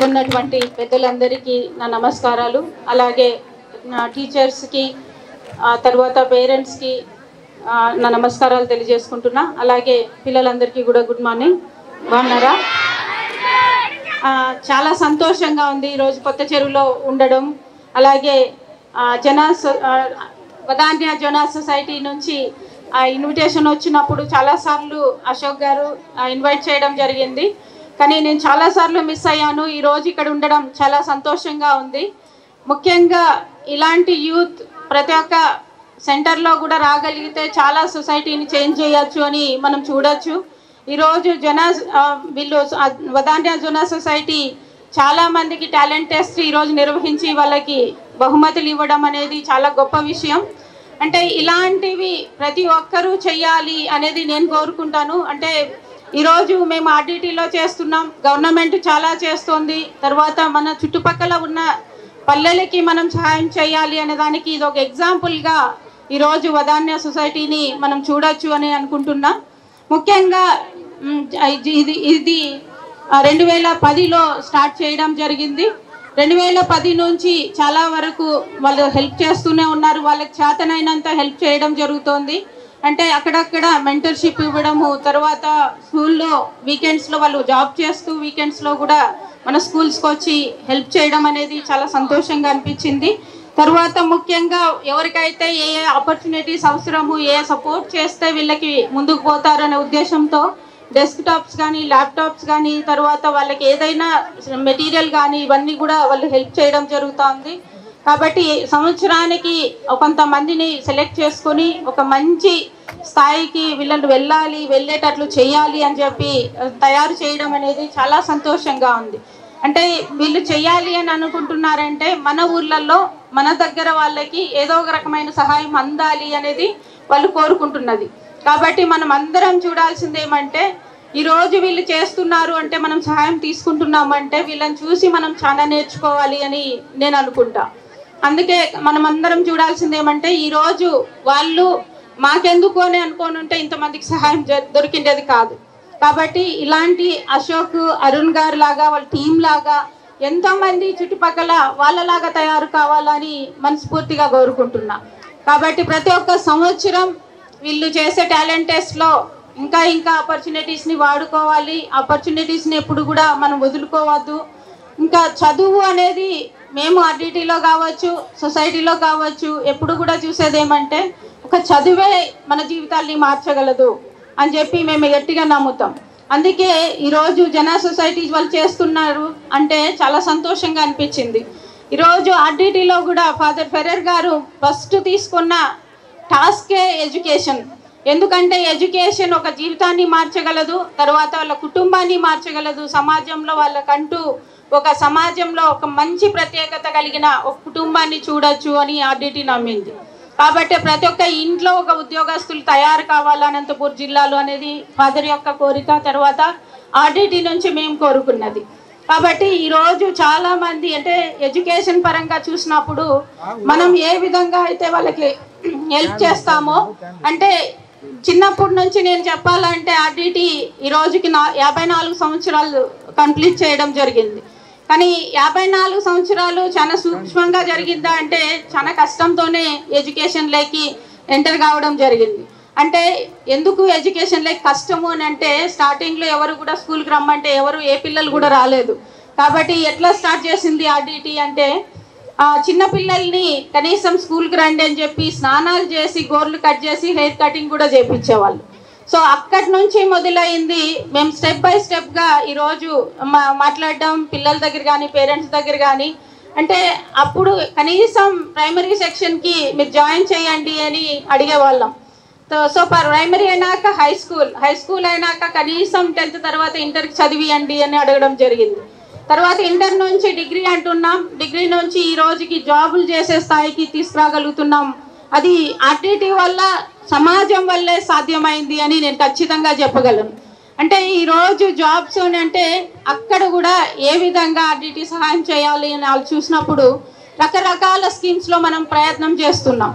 ఉన్నటువంటి పెద్దలందరికీ నా నమస్కారాలు. అలాగే నా టీచర్స్కి తర్వాత పేరెంట్స్కి నా నమస్కారాలు తెలియజేసుకుంటున్నా. అలాగే పిల్లలందరికీ కూడా గుడ్ మార్నింగ్. బాగున్నారా? చాలా సంతోషంగా ఉంది ఈరోజు కొత్త చెరువులో ఉండడం. అలాగే వదాన్య జోనా సొసైటీ నుంచి ఇన్విటేషన్ వచ్చినప్పుడు చాలాసార్లు అశోక్ గారు ఇన్వైట్ చేయడం జరిగింది. కానీ నేను చాలాసార్లు మిస్ అయ్యాను. ఈరోజు ఇక్కడ ఉండడం చాలా సంతోషంగా ఉంది. ముఖ్యంగా ఇలాంటి యూత్ ప్రతి ఒక్క సెంటర్లో కూడా రాగలిగితే చాలా సొసైటీని చేంజ్ చేయొచ్చు అని మనం చూడొచ్చు. ఈరోజు వీళ్ళు వదాన్య జోనా సొసైటీ చాలామందికి టాలెంట్ టెస్ట్ ఈరోజు నిర్వహించి వాళ్ళకి బహుమతులు ఇవ్వడం అనేది చాలా గొప్ప విషయం. అంటే ఇలాంటివి ప్రతి ఒక్కరూ చెయ్యాలి అనేది నేను కోరుకుంటాను. అంటే ఈరోజు మేము ఆర్డిటీలో చేస్తున్నాం, గవర్నమెంట్ చాలా చేస్తుంది, తర్వాత మన చుట్టుపక్కల ఉన్న పల్లెలకి మనం సహాయం చేయాలి అనే దానికి ఇది ఒక ఎగ్జాంపుల్గా ఈరోజు వదాన్య సొసైటీని మనం చూడొచ్చు అని అనుకుంటున్నా. ముఖ్యంగా ఇది 2010లో స్టార్ట్ చేయడం జరిగింది. 2010 నుంచి చాలా వరకు వాళ్ళు హెల్ప్ చేస్తూనే ఉన్నారు. వాళ్ళకి చేతనైనంత హెల్ప్ చేయడం జరుగుతోంది. అంటే అక్కడక్కడ మెంటర్షిప్ ఇవ్వడము, తర్వాత స్కూల్లో వీకెండ్స్లో వాళ్ళు జాబ్ చేస్తూ వీకెండ్స్లో కూడా మన స్కూల్స్కి వచ్చి హెల్ప్ చేయడం అనేది చాలా సంతోషంగా అనిపించింది. తర్వాత ముఖ్యంగా ఎవరికైతే ఏ ఆపర్చునిటీస్ అవసరము, ఏ సపోర్ట్ చేస్తే వీళ్ళకి ముందుకు పోతారనే ఉద్దేశంతో డెస్క్టాప్స్ కానీ ల్యాప్టాప్స్ కానీ తర్వాత వాళ్ళకి ఏదైనా మెటీరియల్ కానీ ఇవన్నీ కూడా వాళ్ళు హెల్ప్ చేయడం జరుగుతుంది. కాబట్టి సంవత్సరానికి కొంతమందిని సెలెక్ట్ చేసుకొని ఒక మంచి స్థాయికి వీళ్ళని వెళ్ళేటట్లు చేయాలి అని చెప్పి తయారు చేయడం అనేది చాలా సంతోషంగా ఉంది. అంటే వీళ్ళు చేయాలి అని అనుకుంటున్నారంటే మన ఊర్లలో మన దగ్గర వాళ్ళకి ఏదో ఒక రకమైన సహాయం అందాలి అనేది వాళ్ళు కోరుకుంటున్నది. కాబట్టి మనం అందరం చూడాల్సింది ఏమంటే ఈరోజు వీళ్ళు చేస్తున్నారు అంటే మనం సహాయం తీసుకుంటున్నామంటే వీళ్ళని చూసి మనం చాలా నేర్చుకోవాలి అని నేను అనుకుంటా. అందుకే మనం అందరం చూడాల్సింది ఏమంటే ఈరోజు వాళ్ళు మాకెందుకు అని అనుకోని ఉంటే ఇంతమందికి సహాయం దొరికిండేది కాదు. కాబట్టి ఇలాంటి అశోక్, అరుణ్ గారు లాగా వాళ్ళ టీం లాగా ఎంతోమంది చుట్టుపక్కల వాళ్ళలాగా తయారు కావాలని మనస్ఫూర్తిగా కోరుకుంటున్నా. కాబట్టి ప్రతి ఒక్క సంవత్సరం వీళ్ళు చేసే టాలెంట్ టెస్ట్లో ఇంకా ఆపర్చునిటీస్ని వాడుకోవాలి. ఆపర్చునిటీస్ని ఎప్పుడు కూడా మనం వదులుకోవద్దు. ఇంకా చదువు అనేది మేము ఆర్డిటీలో కావచ్చు, సొసైటీలో కావచ్చు, ఎప్పుడు కూడా చూసేది ఏమంటే ఒక చదువే మన జీవితాల్ని మార్చగలదు అని చెప్పి మేము గట్టిగా నమ్ముతాం. అందుకే ఈరోజు జనా సొసైటీ వాళ్ళు చేస్తున్నారు అంటే చాలా సంతోషంగా అనిపించింది. ఈరోజు ఆర్డిటీలో కూడా ఫాదర్ ఫెరర్ గారు ఫస్ట్ తీసుకున్న టాస్కే ఎడ్యుకేషన్. ఎందుకంటే ఎడ్యుకేషన్ ఒక జీవితాన్ని మార్చగలదు, తర్వాత వాళ్ళ కుటుంబాన్ని మార్చగలదు, సమాజంలో వాళ్ళకంటూ సమాజంలో ఒక మంచి ప్రత్యేకత కలిగిన ఒక కుటుంబాన్ని చూడొచ్చు అని ఆర్డిటీ నమ్మింది. కాబట్టి ప్రతి ఒక్క ఇంట్లో ఒక ఉద్యోగస్తులు తయారు కావాలి అనంతపూర్ జిల్లాలో అనేది ఫాదర్ యొక్క కోరిక, తర్వాత ఆర్డిటీ నుంచి మేము కోరుకున్నది. కాబట్టి ఈరోజు చాలామంది అంటే ఎడ్యుకేషన్ పరంగా చూసినప్పుడు మనం ఏ విధంగా అయితే వాళ్ళకి హెల్ప్ చేస్తామో, అంటే చిన్నప్పటి నుంచి నేను చెప్పాలంటే ఆర్డిటీ ఈ రోజుకి 54 సంవత్సరాలు కంప్లీట్ చేయడం జరిగింది. కానీ 54 సంవత్సరాలు చాలా సూక్ష్మంగా జరిగిందా అంటే చాలా కష్టంతోనే ఎడ్యుకేషన్లోకి ఎంటర్ కావడం జరిగింది. అంటే ఎందుకు ఎడ్యుకేషన్లోకి కష్టము అని అంటే స్టార్టింగ్లో ఎవరు కూడా స్కూల్కి రమ్మంటే ఏ పిల్లలు కూడా రాలేదు. కాబట్టి ఎట్లా స్టార్ట్ చేసింది ఆర్డిటీ అంటే చిన్నపిల్లల్ని కనీసం స్కూల్కి రండి అని చెప్పి స్నానాలు చేసి గోర్లు కట్ చేసి హెయిర్ కటింగ్ కూడా చేయించేవాళ్ళు. సో అక్కడి నుంచి మొదలైంది. మేము స్టెప్ బై స్టెప్గా ఈరోజు మాట్లాడడం పిల్లల దగ్గర కానీ పేరెంట్స్ దగ్గర కానీ, అంటే అప్పుడు కనీసం ప్రైమరీ సెక్షన్కి మీరు జాయిన్ చేయండి అని అడిగేవాళ్ళం. సో ప్రైమరీ అయినాక హై స్కూల్ అయినాక కనీసం 10th తర్వాత ఇంటర్కి చదివియండి అని అడగడం జరిగింది. తర్వాత ఇంటర్ నుంచి డిగ్రీ అంటున్నాం, డిగ్రీ నుంచి ఈ రోజుకి జాబులు చేసే స్థాయికి తీసుకురాగలుగుతున్నాం. అది ఆర్డిటీ వల్ల, సమాజం వల్లే సాధ్యమైంది అని నేను ఖచ్చితంగా చెప్పగలను. అంటే ఈరోజు జాబ్స్ అంటే అక్కడ కూడా ఏ విధంగా ఆర్డిటీ సహాయం చేయాలి అని వాళ్ళు చూసినప్పుడు రకరకాల స్కీమ్స్లో మనం ప్రయత్నం చేస్తున్నాం.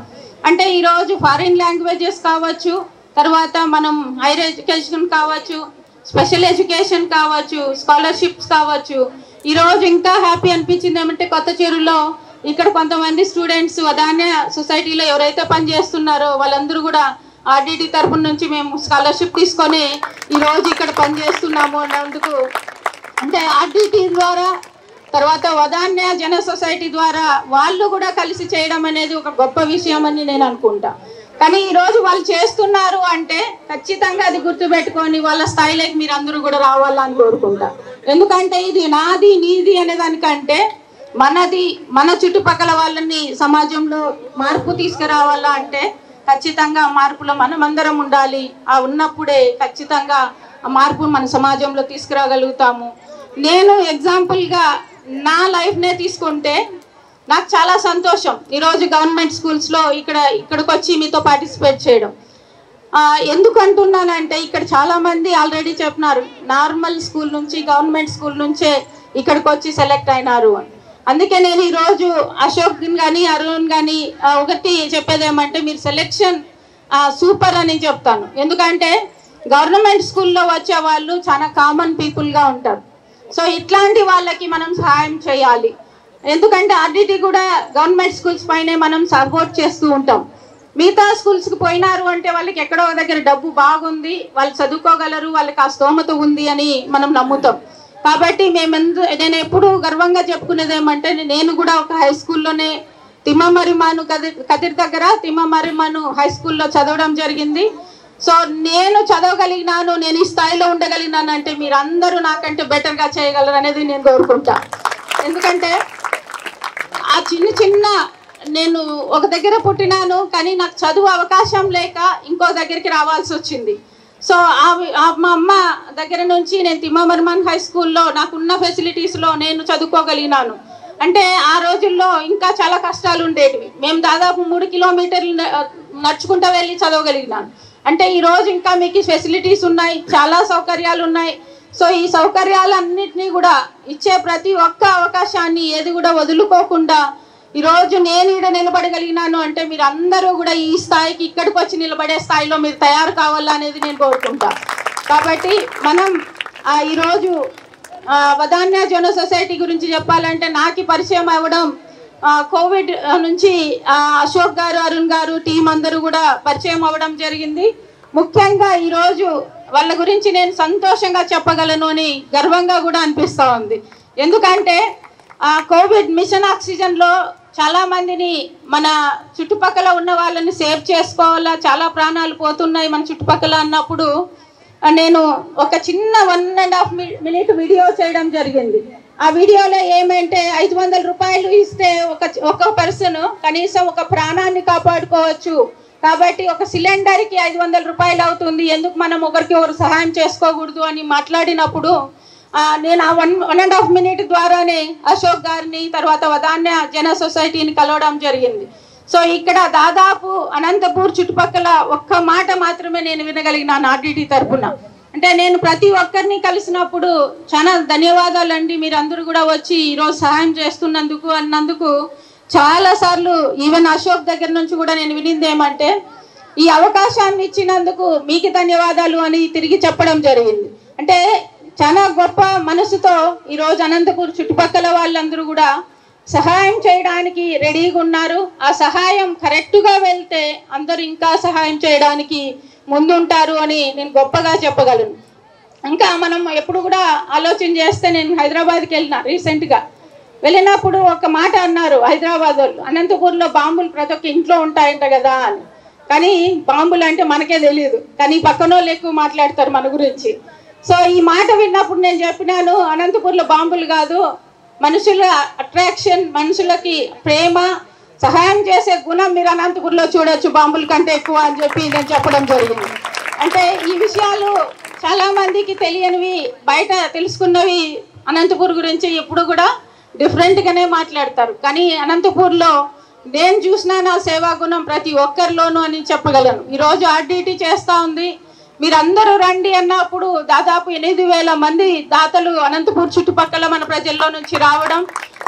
అంటే ఈరోజు ఫారిన్ లాంగ్వేజెస్ కావచ్చు, తర్వాత మనం హైయర్ ఎడ్యుకేషన్ కావచ్చు, స్పెషల్ ఎడ్యుకేషన్ కావచ్చు, స్కాలర్షిప్స్ కావచ్చు, ఈరోజు ఇంకా హ్యాపీ అనిపించింది ఏమంటే కొత్త చెరువులో ఇక్కడ కొంతమంది స్టూడెంట్స్ వదాన్య సొసైటీలో ఎవరైతే పనిచేస్తున్నారో వాళ్ళందరూ కూడా ఆర్డిటి తరఫున నుంచి మేము స్కాలర్షిప్ తీసుకొని ఈరోజు ఇక్కడ పనిచేస్తున్నాము అన్నందుకు, అంటే ఆర్డిటి ద్వారా తర్వాత వదాన్య జన సొసైటీ ద్వారా వాళ్ళు కూడా కలిసి చేయడం అనేది ఒక గొప్ప విషయం అని నేను అనుకుంటా. కానీ ఈరోజు వాళ్ళు చేస్తున్నారు అంటే ఖచ్చితంగా అది గుర్తుపెట్టుకొని వాళ్ళ స్థాయిలోకి మీరు అందరూ కూడా రావాలని కోరుకుంటా. ఎందుకంటే ఇది నాది నీది అనే దానికంటే మనది, మన చుట్టుపక్కల వాళ్ళని సమాజంలో మార్పు తీసుకురావాలా అంటే ఖచ్చితంగా మార్పులో మనమందరం ఉండాలి. ఆ ఉన్నప్పుడే ఖచ్చితంగా ఆ మార్పు మన సమాజంలో తీసుకురాగలుగుతాము. నేను ఎగ్జాంపుల్గా నా లైఫ్నే తీసుకుంటే నాకు చాలా సంతోషం ఈరోజు గవర్నమెంట్ స్కూల్స్లో ఇక్కడికి వచ్చి మీతో పార్టిసిపేట్ చేయడం. ఎందుకు అంటున్నానంటే ఇక్కడ చాలామంది ఆల్రెడీ చెప్పినారు నార్మల్ స్కూల్ నుంచి గవర్నమెంట్ స్కూల్ నుంచే ఇక్కడికి వచ్చి సెలెక్ట్ అయినారు అని. అందుకే నేను ఈరోజు అశోక్ కానీ అరుణ్ కానీ ఒకటి చెప్పేది ఏమంటే మీరు సెలెక్షన్ సూపర్ అని చెప్తాను. ఎందుకంటే గవర్నమెంట్ స్కూల్లో వచ్చే వాళ్ళు చాలా కామన్ పీపుల్గా ఉంటారు. సో ఇట్లాంటి వాళ్ళకి మనం సహాయం చేయాలి. ఎందుకంటే ఆర్డిటి కూడా గవర్నమెంట్ స్కూల్స్ పైనే మనం సపోర్ట్ చేస్తూ ఉంటాం. మిగతా స్కూల్స్కి పోయినారు అంటే వాళ్ళకి ఎక్కడో దగ్గర డబ్బు బాగుంది, వాళ్ళు చదువుకోగలరు, వాళ్ళకి ఆ స్తోమత ఉంది అని మనం నమ్ముతాం. కాబట్టి నేను ఎప్పుడు గర్వంగా చెప్పుకునేది ఏమంటే నేను కూడా ఒక హై స్కూల్లోనే తిమ్మమరిమాను కదిర్ దగ్గర తిమ్మమరిమాను హై స్కూల్లో చదవడం జరిగింది. సో నేను చదవగలిగినాను, నేను ఈ స్థాయిలో ఉండగలిగినాను అంటే మీరు అందరూ నాకంటే బెటర్గా చేయగలరు అనేది నేను కోరుకుంటా. ఎందుకంటే ఆ చిన్న నేను ఒక దగ్గర పుట్టినాను కానీ నాకు చదువు అవకాశం లేక ఇంకో దగ్గరికి రావాల్సి వచ్చింది. సో మా అమ్మ దగ్గర నుంచి నేను తిమ్మమరిమాన్ హై స్కూల్లో నాకున్న ఫెసిలిటీస్లో నేను చదువుకోగలిగినాను. అంటే ఆ రోజుల్లో ఇంకా చాలా కష్టాలు ఉండేటివి. మేము దాదాపు 3 కిలోమీటర్లు నడుచుకుంటూ వెళ్ళి చదవగలిగినాను. అంటే ఈరోజు ఇంకా మీకు ఫెసిలిటీస్ ఉన్నాయి, చాలా సౌకర్యాలు ఉన్నాయి. సో ఈ సౌకర్యాలన్నింటినీ కూడా ఇచ్చే ప్రతి ఒక్క అవకాశాన్ని ఏది కూడా వదులుకోకుండా ఈరోజు నేను ఇక్కడ నిలబడగలిగినాను అంటే మీరు అందరూ కూడా ఈ స్థాయికి ఇక్కడికి వచ్చి నిలబడే స్థాయిలో మీరు తయారు కావాలనేది నేను కోరుకుంటా. కాబట్టి మనం ఈరోజు వదాన్య జన సొసైటీ గురించి చెప్పాలంటే నాకు పరిచయం అవ్వడం కోవిడ్ నుంచి అశోక్ గారు, అరుణ్ గారు, టీం అందరూ కూడా పరిచయం అవ్వడం జరిగింది. ముఖ్యంగా ఈరోజు వాళ్ళ గురించి నేను సంతోషంగా చెప్పగలను అని గర్వంగా కూడా అనిపిస్తూ ఉంది. ఎందుకంటే కోవిడ్ మిషన్ ఆక్సిజన్లో చాలామందిని మన చుట్టుపక్కల ఉన్న వాళ్ళని సేవ్ చేసుకోవాలా, చాలా ప్రాణాలు పోతున్నాయి మన చుట్టుపక్కల అన్నప్పుడు నేను ఒక చిన్న 1.5 మినిట్ వీడియో చేయడం జరిగింది. ఆ వీడియోలో ఏమంటే 500 రూపాయలు ఇస్తే ఒక పర్సన్ కనీసం ఒక ప్రాణాన్ని కాపాడుకోవచ్చు. కాబట్టి ఒక సిలిండర్కి 500 రూపాయలు అవుతుంది, ఎందుకు మనం ఒకరికి సహాయం చేసుకోకూడదు అని మాట్లాడినప్పుడు నేను ఆ 1.5 మినిట్ ద్వారానే అశోక్ గారిని తర్వాత వదాన్య జన సొసైటీని కలవడం జరిగింది. సో ఇక్కడ దాదాపు అనంతపూర్ చుట్టుపక్కల ఒక్క మాట మాత్రమే నేను వినగలిగినాను ఆర్డిటి తరఫున. అంటే నేను ప్రతి ఒక్కరిని కలిసినప్పుడు చాలా ధన్యవాదాలండి, మీరు అందరూ కూడా వచ్చి ఈరోజు సహాయం చేస్తున్నందుకు అన్నందుకు చాలాసార్లు ఈవెన్ అశోక్ దగ్గర నుంచి కూడా నేను వినింది ఏమంటే ఈ అవకాశాన్ని ఇచ్చినందుకు మీకు ధన్యవాదాలు అని తిరిగి చెప్పడం జరిగింది. అంటే చాలా గొప్ప మనసుతో ఈరోజు అనంతపూర్ చుట్టుపక్కల వాళ్ళందరూ కూడా సహాయం చేయడానికి రెడీగా ఉన్నారు. ఆ సహాయం కరెక్ట్గా వెళ్తే అందరూ ఇంకా సహాయం చేయడానికి ముందుంటారు అని నేను గొప్పగా చెప్పగలను. ఇంకా మనం ఎప్పుడు కూడా ఆలోచన చేస్తే నేను హైదరాబాద్కి వెళ్ళిన రీసెంట్గా వెళ్ళినప్పుడు ఒక మాట అన్నారు హైదరాబాద్ వాళ్ళు, అనంతపూర్లో బాంబులు ప్రతి ఒక్క ఇంట్లో ఉంటాయంట కదా అని. కానీ బాంబులు అంటే మనకే తెలియదు, కానీ పక్కన వాళ్ళు ఎక్కువ మాట్లాడతారు మన గురించి. సో ఈ మాట విన్నప్పుడు నేను చెప్పినాను అనంతపూర్లో బాంబులు కాదు, మనుషుల అట్రాక్షన్, మనుషులకి ప్రేమ, సహాయం చేసే గుణం మీరు అనంతపూర్లో చూడొచ్చు బాంబుల కంటే ఎక్కువ అని చెప్పి నేను చెప్పడం జరిగింది. అంటే ఈ విషయాలు చాలామందికి తెలియనివి, బయట తెలుసుకున్నవి అనంతపూర్ గురించి ఎప్పుడు కూడా డిఫరెంట్గానే మాట్లాడతారు. కానీ అనంతపూర్లో నేను చూసిన నా సేవా గుణం ప్రతి ఒక్కరిలోనూ అని చెప్పగలను. ఈరోజు ఆర్డిటి చేస్తూ ఉంది, మీరందరూ రండి అన్నప్పుడు దాదాపు 8,000 మంది దాతలు అనంతపూర్ చుట్టుపక్కల మన ప్రజల్లో నుంచి రావడం,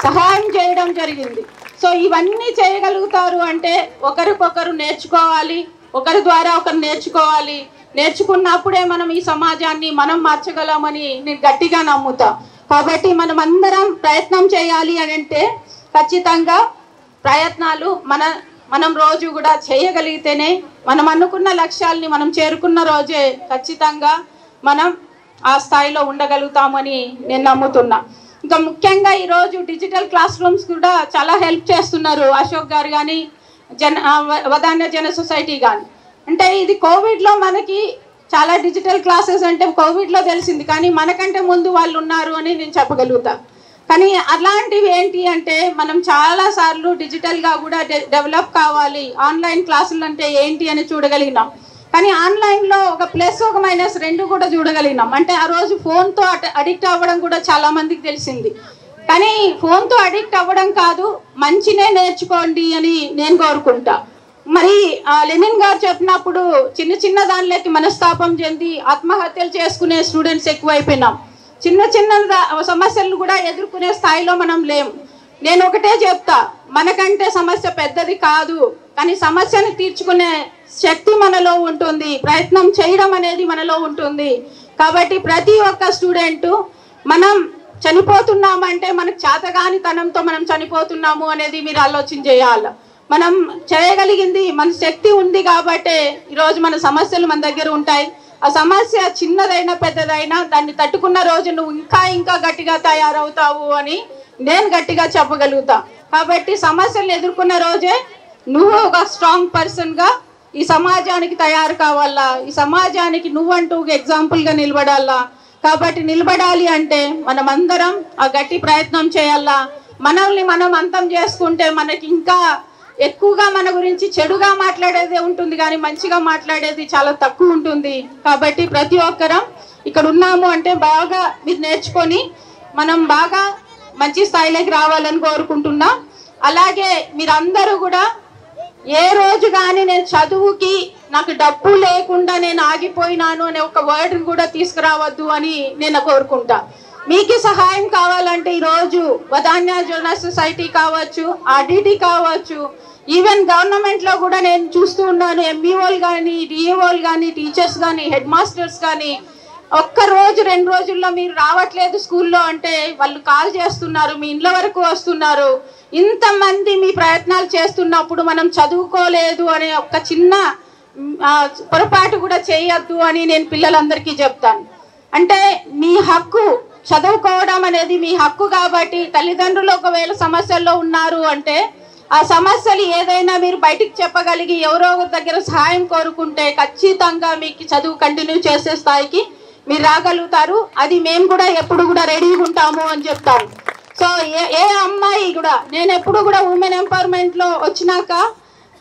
సహాయం చేయడం జరిగింది. సో ఇవన్నీ చేయగలుగుతారు అంటే ఒకరికొకరు నేర్చుకోవాలి, ఒకరి ద్వారా ఒకరు నేర్చుకోవాలి. నేర్చుకున్నప్పుడే మనం ఈ సమాజాన్ని మనం మార్చగలమని నేను గట్టిగా నమ్ముతా. కాబట్టి మనం అందరం ప్రయత్నం చేయాలి అని అంటే ఖచ్చితంగా ప్రయత్నాలు మనం రోజు కూడా చేయగలిగితేనే మనం అనుకున్న లక్ష్యాలని మనం చేరుకున్న రోజే ఖచ్చితంగా మనం ఆ స్థాయిలో ఉండగలుగుతామని నేను నమ్ముతున్నా. ఇంకా ముఖ్యంగా ఈరోజు డిజిటల్ క్లాస్ రూమ్స్ కూడా చాలా హెల్ప్ చేస్తున్నారు అశోక్ గారు కానీ వదాన్య జన సొసైటీ కానీ. అంటే ఇది కోవిడ్లో మనకి చాలా డిజిటల్ క్లాసెస్ అంటే కోవిడ్లో తెలిసింది, కానీ మనకంటే ముందు వాళ్ళు ఉన్నారు అని నేను చెప్పగలుగుతా. కానీ అలాంటివి ఏంటి అంటే మనం చాలాసార్లు డిజిటల్గా కూడా డెవలప్ కావాలి, ఆన్లైన్ క్లాసులు అంటే ఏంటి అని చూడగలిగినాం. కానీ ఆన్లైన్లో ఒక ప్లస్ ఒక మైనస్ రెండు కూడా చూడగలిగినాం. అంటే ఆ రోజు ఫోన్తో అడిక్ట్ అవ్వడం కూడా చాలామందికి తెలిసింది. కానీ ఫోన్తో అడిక్ట్ అవ్వడం కాదు, మంచినే నేర్చుకోండి అని నేను కోరుకుంటా. మరి లెనిన్ గారు చెప్పినప్పుడు చిన్న చిన్న దానిలోకి మనస్తాపం చెంది ఆత్మహత్యలు చేసుకునే స్టూడెంట్స్ ఎక్కువైపోయినాం. చిన్న చిన్న సమస్యలను కూడా ఎదుర్కొనే స్థాయిలో మనం లేము. నేను ఒకటే చెప్తా, మనకంటే సమస్య పెద్దది కాదు, కానీ సమస్యను తీర్చుకునే శక్తి మనలో ఉంటుంది, ప్రయత్నం చేయడం అనేది మనలో ఉంటుంది. కాబట్టి ప్రతి ఒక్క స్టూడెంటు మనం చనిపోతున్నామంటే మనకు చేతగాని తనంతో మనం చనిపోతున్నాము అనేది మీరు ఆలోచన చేయాలి. మనం చేయగలిగింది మన శక్తి ఉంది కాబట్టి ఈరోజు మన సమస్యలు మన దగ్గర ఉంటాయి. ఆ సమస్య చిన్నదైనా పెద్దదైనా దాన్ని తట్టుకున్న రోజు నువ్వు ఇంకా గట్టిగా తయారవుతావు అని నేను గట్టిగా చెప్పగలుగుతా. కాబట్టి సమస్యలను ఎదుర్కొన్న రోజే నువ్వు ఒక స్ట్రాంగ్ పర్సన్గా ఈ సమాజానికి తయారు కావాలా, ఈ సమాజానికి నువ్వంటూ ఎగ్జాంపుల్గా నిలబడాలా. కాబట్టి నిలబడాలి అంటే మనం అందరం ఆ గట్టి ప్రయత్నం చేయాలా. మనల్ని మనం అంతం చేసుకుంటే మనకి ఇంకా ఎక్కువగా మన గురించి చెడుగా మాట్లాడేదే ఉంటుంది, కానీ మంచిగా మాట్లాడేది చాలా తక్కువ ఉంటుంది. కాబట్టి ప్రతి ఒక్కరం ఇక్కడ ఉన్నాము అంటే బాగా మీరు నేర్చుకొని మనం బాగా మంచి స్థాయిలోకి రావాలని కోరుకుంటున్నా. అలాగే మీరందరూ కూడా ఏ రోజు కానీ నేను చదువుకి నాకు డబ్బు లేకుండా నేను ఆగిపోయినాను అనే ఒక వర్డ్ని కూడా తీసుకురావద్దు అని నేను కోరుకుంటా. మీకు సహాయం కావాలంటే ఈరోజు వదాన్య జన సొసైటీ కావచ్చు, ఆర్డిటి కావచ్చు, ఈవెన్ గవర్నమెంట్లో కూడా నేను చూస్తూ ఉన్నాను, ఎంబీఓలు కానీ డిఏఓలు కానీ టీచర్స్ కానీ హెడ్ మాస్టర్స్ కానీ ఒక్క రోజు 2 రోజుల్లో మీరు రావట్లేదు స్కూల్లో అంటే వాళ్ళు కాల్ చేస్తున్నారు, మీ ఇండ్ల వరకు వస్తున్నారు. ఇంతమంది మీ ప్రయత్నాలు చేస్తున్నప్పుడు మనం చదువుకోలేదు అనే ఒక చిన్న పొరపాటు కూడా చేయొద్దు అని నేను పిల్లలందరికీ చెప్తాను. అంటే మీ హక్కు చదువుకోవడం అనేది మీ హక్కు. కాబట్టి తల్లిదండ్రులు ఒకవేళ సమస్యల్లో ఉన్నారు అంటే ఆ సమస్యలు ఏదైనా మీరు బయటికి చెప్పగలిగి ఎవరో ఒకరి దగ్గర సహాయం కోరుకుంటే ఖచ్చితంగా మీకు చదువు కంటిన్యూ చేసే స్థాయికి మీరు రాగలుగుతారు. అది మేము కూడా ఎప్పుడు కూడా రెడీగా ఉంటాము అని చెప్తాను. సో ఏ అమ్మాయి కూడా నేను ఎప్పుడు కూడా ఉమెన్ ఎంపవర్మెంట్లో వచ్చినాక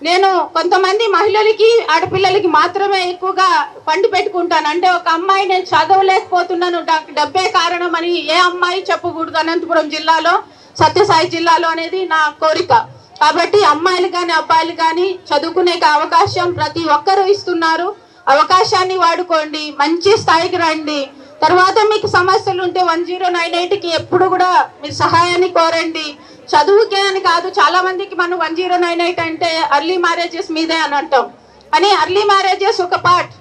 నేను కొంతమంది మహిళలకి ఆడపిల్లలకి మాత్రమే ఎక్కువగా ఫండ్ పెట్టుకుంటాను. అంటే ఒక అమ్మాయి నేను చదవలేకపోతున్నాను డబ్బే కారణం అని ఏ అమ్మాయి చెప్పకూడదు అనంతపురం జిల్లాలో, సత్యసాయి జిల్లాలో అనేది నా కోరిక. కాబట్టి అమ్మాయిలు కానీ అబ్బాయిలు కానీ చదువుకునే అవకాశం ప్రతి ఒక్కరూ ఇస్తున్నారు. అవకాశాన్ని వాడుకోండి, మంచి స్థాయికి రండి. తర్వాత మీకు సమస్యలు ఉంటే 1098కి ఎప్పుడు కూడా మీరు సహాయాన్ని కోరండి. చదువుకే అని కాదు, చాలా మందికి మనం 1098 అంటే అర్లీ మ్యారేజెస్ మీదే అని అంటాం. కానీ అర్లీ మ్యారేజెస్ ఒక పార్ట్,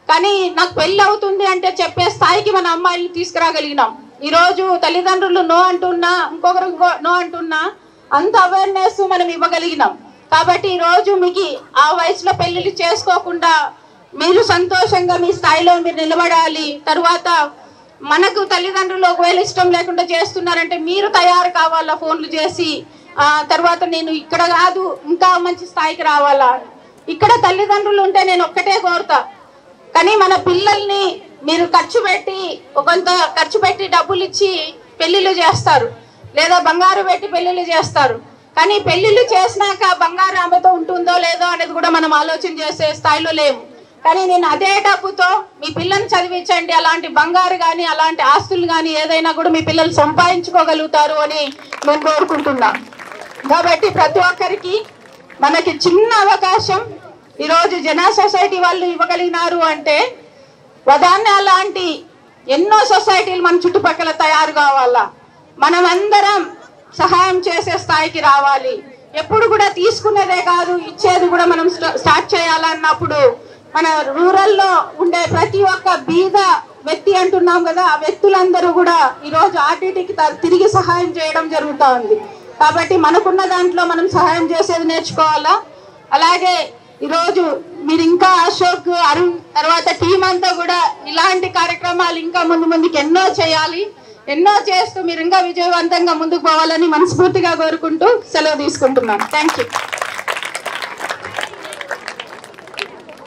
కానీ నాకు పెళ్ళి అవుతుంది అంటే చెప్పే స్థాయికి మన అమ్మాయిల్ని తీసుకురాగలిగినాం. ఈరోజు తల్లిదండ్రులు నో అంటున్నా, ఇంకొకరు నో అంటున్నా, అంత అవేర్నెస్ మనం ఇవ్వగలిగినాం. కాబట్టి ఈరోజు మీకు ఆ వయసులో పెళ్ళిళ్ళు చేసుకోకుండా మీరు సంతోషంగా మీ స్థాయిలో మీరు నిలబడాలి. తర్వాత మనకు తల్లిదండ్రులు ఒకవేళ ఇష్టం లేకుండా చేస్తున్నారంటే మీరు తయారు కావాలా ఫోన్లు చేసి. తర్వాత నేను ఇక్కడ కాదు ఇంకా మంచి స్థాయికి రావాలా. ఇక్కడ తల్లిదండ్రులు ఉంటే నేను ఒక్కటే కోరుతా, కానీ మన పిల్లల్ని మీరు కొంత ఖర్చు పెట్టి డబ్బులు ఇచ్చి పెళ్ళిళ్ళు చేస్తారు, లేదా బంగారు పెట్టి పెళ్ళిళ్ళు చేస్తారు. కానీ పెళ్ళిళ్ళు చేసినాక బంగారు ఆమెతో ఉంటుందో లేదో అనేది కూడా మనం ఆలోచన చేసే స్థాయిలో లేము. కానీ నేను అదే డబ్బుతో మీ పిల్లల్ని చదివించండి, అలాంటి బంగారు కానీ అలాంటి ఆస్తులు కానీ ఏదైనా కూడా మీ పిల్లలు సంపాదించుకోగలుగుతారు అని నేను కోరుకుంటున్నా. కాబట్టి ప్రతి ఒక్కరికి మనకి చిన్న అవకాశం ఈరోజు జన సొసైటీ వాళ్ళు ఇవ్వగలిగినారు అంటే వదాన్య లాంటి ఎన్నో సొసైటీలు మన చుట్టుపక్కల తయారు కావాలా. మనం అందరం సహాయం చేసే స్థాయికి రావాలి. ఎప్పుడు కూడా తీసుకునేదే కాదు, ఇచ్చేది కూడా మనం స్టార్ట్ చేయాలన్నప్పుడు మన రూరల్లో ఉండే ప్రతి ఒక్క బీద వ్యక్తి అంటున్నాం కదా, ఆ వ్యక్తులందరూ కూడా ఈరోజు ఆర్టీటీకి తిరిగి సహాయం చేయడం జరుగుతూ ఉంది. కాబట్టి మనకున్న దాంట్లో మనం సహాయం చేసేది నేర్చుకోవాలా. అలాగే ఈరోజు మీరు ఇంకా అశోక్, అరుణ్ తర్వాత టీం అంతా కూడా ఇలాంటి కార్యక్రమాలు ఇంకా ముందుకు ఎన్నో చేయాలి. ఎన్నో చేస్తూ మీరు ఇంకా విజయవంతంగా ముందుకు పోవాలని మనస్ఫూర్తిగా కోరుకుంటూ సెలవు తీసుకుంటున్నాను. Thank you.